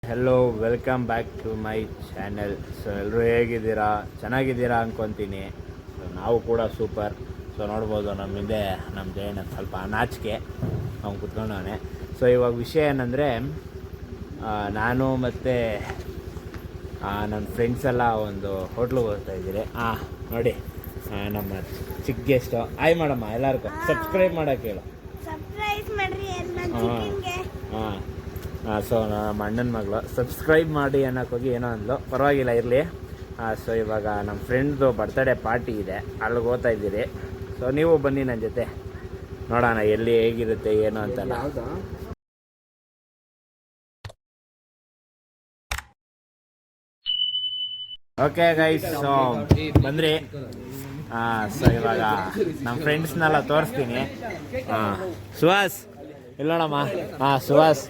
Hello, welcome back to my channel. So ಎಲ್ಲರೂ ಹೇಗಿದ್ದೀರಾ? ಚೆನ್ನಾಗಿದ್ದೀರಾ ಅಂದ್ಕೊತೀನಿ. ಸೊ ನಾವು ಕೂಡ ಸೂಪರ್. ಸೊ ನೋಡ್ಬೋದು ನಮ್ಮ ಹಿಂದೆ ನಮ್ಮ ಜೈನ ಸ್ವಲ್ಪ ನಾಚಿಕೆ ಅವ್ನು ಕುತ್ಕೊಂಡವನೆ. ಸೊ ಇವಾಗ ವಿಷಯ ಏನಂದರೆ, ನಾನು ಮತ್ತು ನನ್ನ ಫ್ರೆಂಡ್ಸ್ ಎಲ್ಲ ಒಂದು ಹೋಟ್ಲಿಗೆ ಹೋಗ್ತಾ ಇದ್ದೀರಿ. ನೋಡಿ ನಮ್ಮ ಚಿಕ್ಕ ಗೆಸ್ಟು. ಆಯ್ ಮಾಡಮ್ಮ ಎಲ್ಲರಿಗೂ ಸಬ್ಸ್ಕ್ರೈಬ್ ಮಾಡೋಕ್ಕೆ ಹೇಳು. ಸೊ ನಮ್ಮ ಅಣ್ಣನ ಮಗಳು ಸಬ್ಸ್ಕ್ರೈಬ್ ಮಾಡಿ ಅನ್ನೋಕ್ಕೋಗಿ ಏನೋ ಅಂದ್ಲು, ಪರವಾಗಿಲ್ಲ ಇರಲಿ. ಸೊ ಇವಾಗ ನಮ್ಮ ಫ್ರೆಂಡ್ದು ಬರ್ತ್ಡೇ ಪಾರ್ಟಿ ಇದೆ, ಅಲ್ಲಿಗೆ ಹೋಗ್ತಾ ಇದ್ದೀರಿ. ಸೊ ನೀವು ಬನ್ನಿ ನನ್ನ ಜೊತೆ, ನೋಡೋಣ ಎಲ್ಲಿ ಹೇಗಿರುತ್ತೆ ಏನು ಅಂತಲ್ಲ. ಓಕೆ ಗೈಸ್, ಸೊ ಬಂದ್ರಿ. ಸೊ ಇವಾಗ ನಮ್ಮ ಫ್ರೆಂಡ್ಸ್ನೆಲ್ಲ ತೋರಿಸ್ತೀನಿ. ಸುಹಾಸ್ ಇಲ್ಲ ನೋಡಮ್ಮ. ಸುಹಾಸ್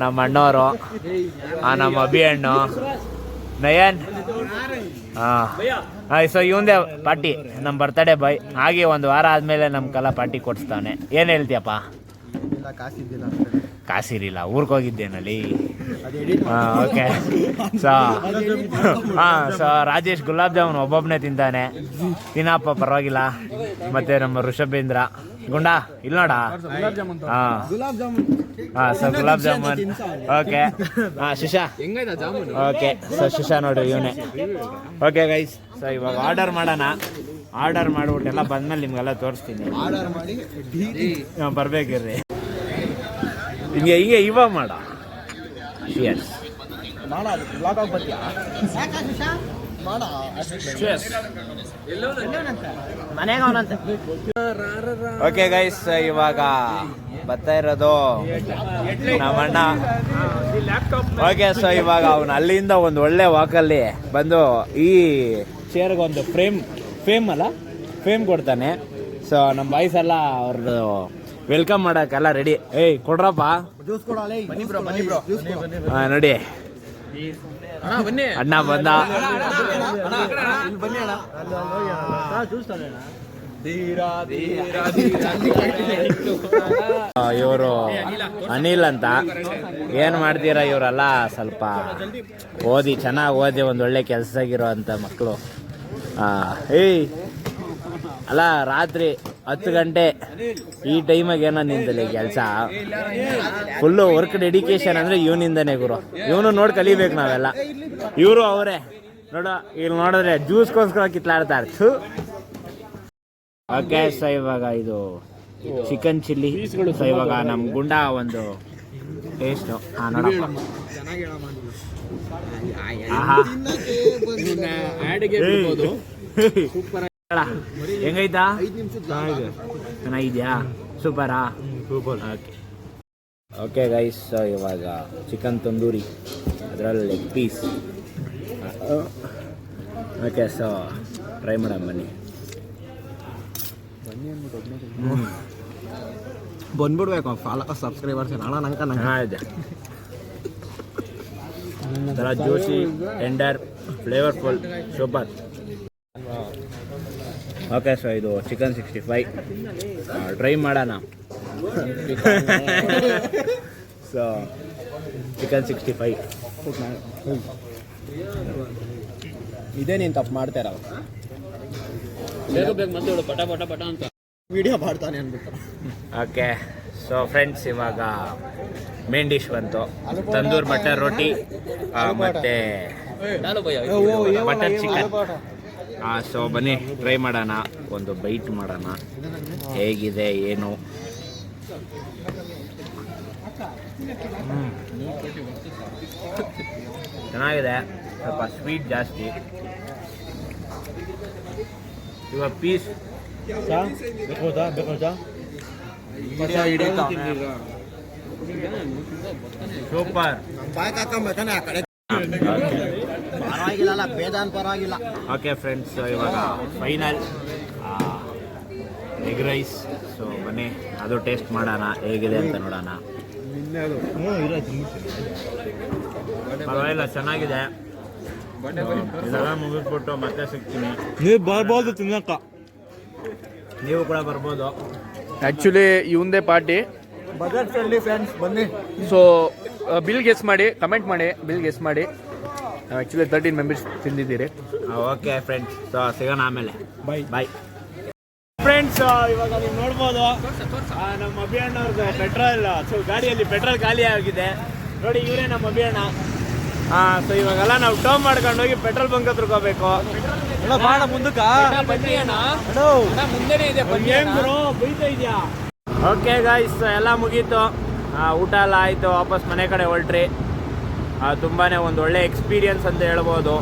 ನಮ್ಮ ಅಣ್ಣವರು, ನಮ್ಮ ಅಭಿ ಅಣ್ಣು, ನಯನ್. ಸೊ ಇವಂದೇ ಪಾರ್ಟಿ, ನಮ್ಮ ಬರ್ತಡೇ ಬಾಯ್. ಹಾಗೆ ಒಂದು ವಾರ ಆದಮೇಲೆ ನಮ್ಮ ಕಲ ಪಾರ್ಟಿ ಕೊಡಿಸ್ತಾನೆ. ಏನು ಹೇಳ್ತೀಯಪ್ಪ? ಕಾಸಿರಿಲ್ಲ, ಊರಿಗೆ ಹೋಗಿದ್ದೇನಲ್ಲಿ. ಓಕೆ. ಸೊ ರಾಜೇಶ್ ಗುಲಾಬ್ ಜಾಮೂನ್ ಒಬ್ಬೊಬ್ಬನೇ ತಿಂತಾನೆ. ತಿನ್ನಪ್ಪ ಪರವಾಗಿಲ್ಲ. ಮತ್ತು ನಮ್ಮ ಋಷಭೇಂದ್ರ ಗುಂಡ ಇಲ್ಲಿ ನೋಡ. So gulab jamun. Okay. ಶಿಶಾ. Okay. So ಶಿಶಾ ನೋಡ್ರಿ ಇವನೇ. ಓಕೆ ಗೈಸ್, ಸೊ ಇವಾಗ ಆರ್ಡರ್ ಮಾಡೋಣ. ಆರ್ಡರ್ ಮಾಡ್ಬಿಟ್ಟು ಎಲ್ಲ ಬಂದ್ಮೇಲೆ ನಿಮ್ಗೆಲ್ಲ ತೋರಿಸ್ತೀನಿ. ಬರ್ಬೇಕಿರ್ರಿ. ಹಿಂಗೆ ಇವಾಗ ಮಾಡ. ಎಸ್ ಓಕೆ ಗೈಸ್, ಇವಾಗ ಬರ್ತಾ ಇರೋದು ನಮ್ಮಣ್ಣ. ಓಕೆ. ಸೊ ಇವಾಗ ಅವನು ಅಲ್ಲಿಂದ ಒಂದು ಒಳ್ಳೆ ವಾಕಲ್ಲಿ ಬಂದು ಈ ಚೇರ್ಗೊಂದು ಫ್ರೇಮ್ ಕೊಡ್ತಾನೆ. ಸೊ ನಮ್ಮ ಬಾಯ್ಸ್ ಎಲ್ಲ ಅವ್ರದ್ದು ವೆಲ್ಕಮ್ ಮಾಡೋಕ್ಕೆಲ್ಲ ರೆಡಿ. ಏಯ್ ಕೊಡ್ರಪ್ಪ ನೋಡಿ, ಅಣ್ಣ ಬಂದ. ಇವರು ಅನಿಲ್ ಅಂತ. ಏನು ಮಾಡ್ತೀರಾ, ಇವರೆಲ್ಲ ಸ್ವಲ್ಪ ಚೆನ್ನಾಗಿ ಓದಿ ಒಂದು ಒಳ್ಳೆ ಕೆಲಸದಾಗಿರೋ ಅಂಥ ಮಕ್ಕಳು. ಏಯ್ ಅಲ್ಲ, ರಾತ್ರಿ 10 ಗಂಟೆ ಈ ಟೈಮಾಗ ಏನೋ ನಿಂತಲ್ಲಿ ಕೆಲಸ. ಫುಲ್ಲು ವರ್ಕ್ ಡೆಡಿಕೇಶನ್ ಅಂದರೆ ಇವನಿಂದನೇ ಗುರು. ಇವನು ನೋಡಿ ಕಲಿಬೇಕು ನಾವೆಲ್ಲ. ಇವರು ಅವರೇ ನೋಡ, ಇಲ್ಲಿ ನೋಡಿದ್ರೆ ಜ್ಯೂಸ್ಗೋಸ್ಕರ ಕಿತ್ಲಾಡ್ತಾರೆ. ಓಕೆ. ಸೊ ಇವಾಗ ಇದು ಚಿಕನ್ ಚಿಲ್ಲಿ. ಸೊ ಇವಾಗ ನಮ್ಮ ಗುಂಡ ಒಂದು ಟೇಸ್ಟು ನೋಡಪ್ಪ. ಹೆಂಗೈತಾ? ಚೆನ್ನಾಗಿದ್ಯಾ? ಸೂಪರಾ? ಸೂಪರ್. ಓಕೆ. ಓಕೆ ಗೈಸ್, ಇವಾಗ ಚಿಕನ್ ತಂದೂರಿ, ಅದರಲ್ಲಿ leg piece. Okay. So try ಮಾಡೋಣ ಬನ್ನಿ. ಬಂದ್ಬಿಡ್ಬೇಕು ಸಬ್ಸ್ಕ್ರೈಬರ್ಸ್ ಇದೆ. ಥರ juicy, tender, flavourful, super. Okay. So ಇದು ಚಿಕನ್ 65 ಟ್ರೈ ಮಾಡೋಣ. ಸೊ ಚಿಕನ್ 65 ಇದೇ ನೀನು ತಪ್ಪು ಮಾಡ್ತಾರ. ಪಟ ಅಂತ ವಿಡಿಯೋ ಮಾಡ್ತಾನೆ ಅಂದ್ಬಿಟ್ಟು. ಓಕೆ. ಸೊ ಫ್ರೆಂಡ್ಸ್, ಇವಾಗ ಮೇನ್ ಡಿಶ್ ಬಂತು. ತಂದೂರ್ ಬಟರ್ ರೋಟಿ ಮತ್ತು ಬಟರ್ ಚಿಕನ್. ಸೊ ಬನ್ನಿ ಟ್ರೈ ಮಾಡೋಣ, ಒಂದು ಬೈಟ್ ಮಾಡೋಣ ಹೇಗಿದೆ ಏನು. ಚೆನ್ನಾಗಿದೆ, ಸ್ವಲ್ಪ ಸ್ವೀಟ್ ಜಾಸ್ತಿ. ಇವಾಗ ಪೀಸ್ ಸೂಪರ್. ಪರವಾಗಿಲ್ಲ, ಬೇದಾನ್ ಪರವಾಗಿಲ್ಲ. ಓಕೆ ಫ್ರೆಂಡ್ಸ್, ಇವಾಗ ಫೈನಲ್ ಎಗ್ ರೈಸ್. ಸೊ ಬನ್ನಿ ಅದು ಟೇಸ್ಟ್ ಮಾಡೋಣ ಹೇಗಿದೆ ಅಂತ ನೋಡೋಣ. ಪರವಾಗಿಲ್ಲ, ಚೆನ್ನಾಗಿದೆ. ಇದೆಲ್ಲ ಮುಗಿಸ್ಬಿಟ್ಟು ಮತ್ತೆ ಸಿಗ್ತೀನಿ. ನೀವು ಬರ್ಬೋದು ತಿನ್ನಕ್ಕ. ನೀವು ಕೂಡ ಬರ್ಬೋದು. ಆ್ಯಕ್ಚುಲಿ ಇವಂದೇ ಪಾರ್ಟಿ, ಬಜೆಟ್ ಫ್ರೆಂಡ್ಲಿ ಫ್ರೆಂಡ್ಸ್ ಬನ್ನಿ. ಸೊ ಬಿಲ್ ಗೆಸ್ ಮಾಡಿ, ಕಮೆಂಟ್ ಮಾಡಿ, ಬಿಲ್ ಗೆಸ್ ಮಾಡಿ. ನಾವು ಆ್ಯಕ್ಚುಲಿ 13 ಮೆಂಬರ್ಸ್ ತಿಂದಿದ್ದೀರಿ. ಓಕೆ ಫ್ರೆಂಡ್ಸ್, ಸೊ ಸಿಗೋಣ ಆಮೇಲೆ. Bye bye friends. ಇವಾಗ ನೀವು ನೋಡ್ಬೋದು ನಮ್ಮ ಅಭಿಯಣ್ಣವ್ರದ್ದು ಪೆಟ್ರೋಲ್ ಗಾಡಿಯಲ್ಲಿ ಪೆಟ್ರೋಲ್ ಖಾಲಿ ಆಗಿದೆ. ನೋಡಿ ಇವರೇ ನಮ್ಮ ಅಭಿಯಣ್ಣ. ಸೊ ಇವಾಗೆಲ್ಲ ನಾವು ಟರ್ನ್ ಮಾಡ್ಕೊಂಡು ಹೋಗಿ ಪೆಟ್ರೋಲ್ ಬಂಕ್ ಹತ್ರ ಹೋಗ್ಬೇಕು. ಬಾಣ ಮುಂದಕ್ಕ ಬೈತಾ ಇದೆಯಾ? ಓಕೆ ಗಾಯ್ಸ್, ಎಲ್ಲ ಮುಗೀತು. ಊಟ ಎಲ್ಲ ಆಯಿತು, ವಾಪಸ್ ಮನೆ ಕಡೆ ಹೊರಟ್ರಿ. ತುಂಬಾ ಒಂದು ಒಳ್ಳೆ ಎಕ್ಸ್ಪೀರಿಯನ್ಸ್ ಅಂತ ಹೇಳ್ಬೋದು.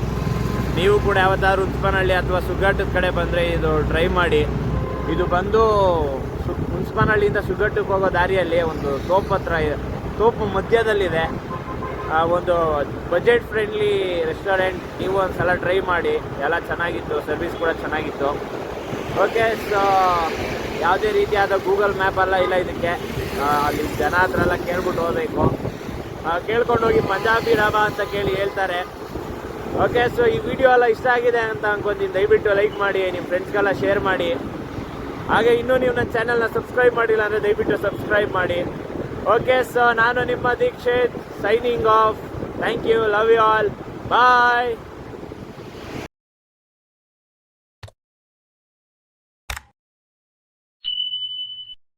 ನೀವು ಕೂಡ ಯಾವತ್ತಾದ್ರೂ ಹುಣಸಪನಹಳ್ಳಿ ಅಥವಾ ಸುಗ್ಗಾಟದ ಕಡೆ ಬಂದರೆ ಇದು ಟ್ರೈ ಮಾಡಿ. ಇದು ಬಂದು ಹುಣಸಪನಹಳ್ಳಿಯಿಂದ ಸುಗ್ಗಾಟಕ್ಕೆ ಹೋಗೋ ದಾರಿಯಲ್ಲಿ ಒಂದು ತೋಪು ಮಧ್ಯದಲ್ಲಿದೆ. ಒಂದು ಬಜೆಟ್ ಫ್ರೆಂಡ್ಲಿ ರೆಸ್ಟೋರೆಂಟ್. ನೀವು ಒಂದು ಸಲ ಟ್ರೈ ಮಾಡಿ, ಎಲ್ಲ ಚೆನ್ನಾಗಿತ್ತು, ಸರ್ವಿಸ್ ಕೂಡ ಚೆನ್ನಾಗಿತ್ತು. ಓಕೆ, ಸೊ ಯಾವುದೇ ರೀತಿಯಾದ ಗೂಗಲ್ ಮ್ಯಾಪ್ ಎಲ್ಲ ಇಲ್ಲ ಇದಕ್ಕೆ. ಅಲ್ಲಿ ಜನ ಹತ್ರ ಎಲ್ಲ ಕೇಳ್ಬಿಟ್ಟು ಹೋಗಬೇಕು. ಕೇಳ್ಕೊಂಡು ಹೋಗಿ ಪಂಜಾಬಿ ಡಾಬಾ ಅಂತ ಕೇಳಿ ಹೇಳ್ತಾರೆ. ಓಕೆ, ಸೊ ಈ ವಿಡಿಯೋ ಎಲ್ಲ ಇಷ್ಟ ಆಗಿದೆ ಅಂತ ಅನ್ಕೊಂತೀನಿ. ದಯವಿಟ್ಟು ಲೈಕ್ ಮಾಡಿ, ನಿಮ್ಮ ಫ್ರೆಂಡ್ಸ್ಗೆಲ್ಲ ಶೇರ್ ಮಾಡಿ. ಹಾಗೆ ಇನ್ನೂ ನೀವು ನನ್ನ ಚಾನಲ್ನ ಸಬ್ಸ್ಕ್ರೈಬ್ ಮಾಡಿಲ್ಲ ಅಂದರೆ ದಯವಿಟ್ಟು ಸಬ್ಸ್ಕ್ರೈಬ್ ಮಾಡಿ. ಓಕೆ, ಸೊ ನಾನು ನಿಮ್ಮ Dixit, signing off. Thank you, love you all, bye.